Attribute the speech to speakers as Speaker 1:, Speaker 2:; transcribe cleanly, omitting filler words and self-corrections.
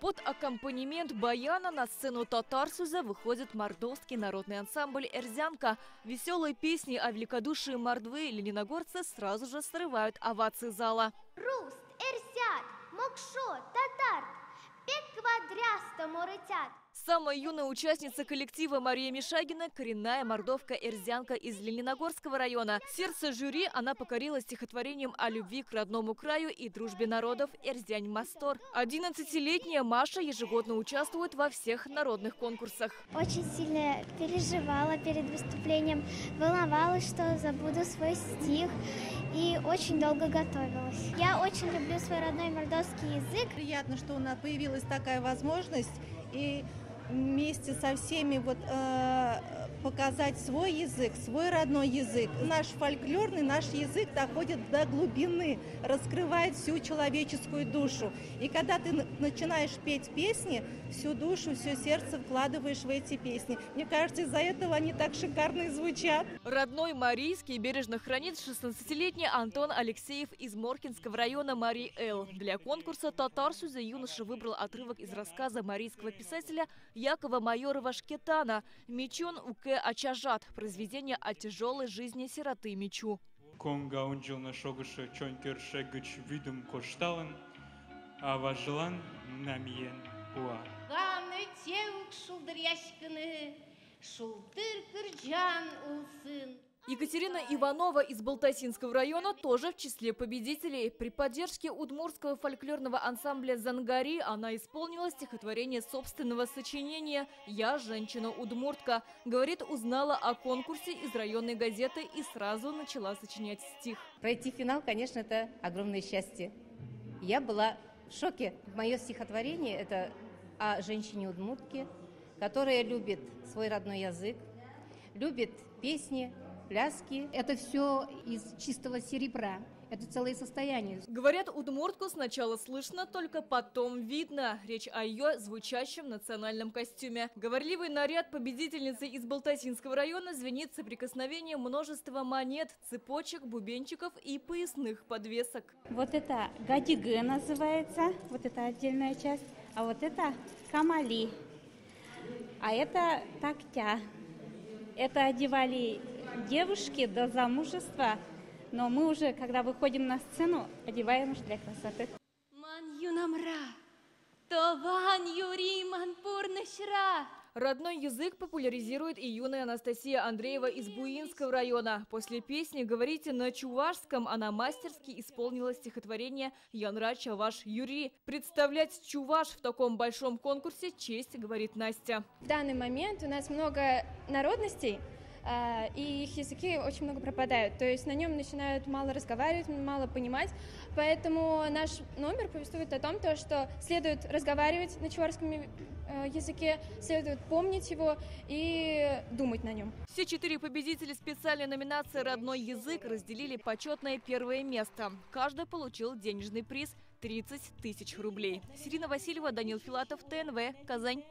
Speaker 1: Под аккомпанемент баяна на сцену Татарсуза выходит мордовский народный ансамбль «Эрзянка». Веселые песни о великодушии мордвы лениногорцы сразу же срывают овации зала.
Speaker 2: Руст, Эрсят, Мокшо, Татар, пек квадряста морытят.
Speaker 1: Самая юная участница коллектива Мария Мишагина – коренная мордовка-эрзянка из Лениногорского района. Сердце жюри она покорила стихотворением о любви к родному краю и дружбе народов «Эрзянь-Мастор». 11-летняя Маша ежегодно участвует во всех народных конкурсах.
Speaker 2: Очень сильно переживала перед выступлением, волновалась, что забуду свой стих, и очень долго готовилась. Я очень люблю свой родной мордовский язык.
Speaker 3: Приятно, что у нас появилась такая возможность, и вместе со всеми показать свой язык, свой родной язык. Наш фольклорный, наш язык доходит до глубины, раскрывает всю человеческую душу. И когда ты начинаешь петь песни, всю душу, все сердце вкладываешь в эти песни. Мне кажется, из-за этого они так шикарно и звучат.
Speaker 1: Родной марийский бережно хранит 16-летний Антон Алексеев из Моркинского района Марий Эл. Для конкурса Татарсуза юноша выбрал отрывок из рассказа марийского писателя Якова Майорова Шкетана «Мечон уке ачажат» – произведение о тяжелой жизни сироты Мечу.
Speaker 4: Конга унджил на шогуша чонкер шегыч видум коштален, а важлан намиен уа.
Speaker 5: Ганы теук шулдыряшканы, шулдыр кырджан улсын.
Speaker 1: Екатерина Иванова из Балтасинского района тоже в числе победителей. При поддержке удмуртского фольклорного ансамбля «Зангари» она исполнила стихотворение собственного сочинения «Я женщина-удмуртка». Говорит, узнала о конкурсе из районной газеты и сразу начала сочинять стих.
Speaker 6: Пройти финал, конечно, это огромное счастье. Я была в шоке. Мое стихотворение – это о женщине-удмуртке, которая любит свой родной язык, любит песни, пляски.
Speaker 7: Это все из чистого серебра. Это целое состояние.
Speaker 1: Говорят, удмуртку сначала слышно, только потом видно. Речь о ее звучащем национальном костюме. Говорливый наряд победительницы из Балтасинского района звенит соприкосновением множества монет, цепочек, бубенчиков и поясных подвесок.
Speaker 8: Вот это гадигэ называется, вот это отдельная часть. А вот это камали. А это тактя. Это одевали девушки до замужества, но мы уже, когда выходим на сцену, одеваем уж для красоты.
Speaker 1: Родной язык популяризирует и юная Анастасия Андреева из Буинского района. После песни «Говорите на чувашском» она мастерски исполнила стихотворение «Янра Чаваш Юри». Представлять чуваш в таком большом конкурсе – честь, говорит Настя.
Speaker 9: В данный момент у нас много народностей, и их языки очень много пропадают. То есть на нем начинают мало разговаривать, мало понимать. Поэтому наш номер повествует о том, что следует разговаривать на чувашском языке, следует помнить его и думать на нем.
Speaker 1: Все 4 победителя специальной номинации «Родной язык» разделили почетное первое место. Каждый получил денежный приз – 30 000 рублей. Сирина Васильева, Данил Филатов, ТНВ, Казань.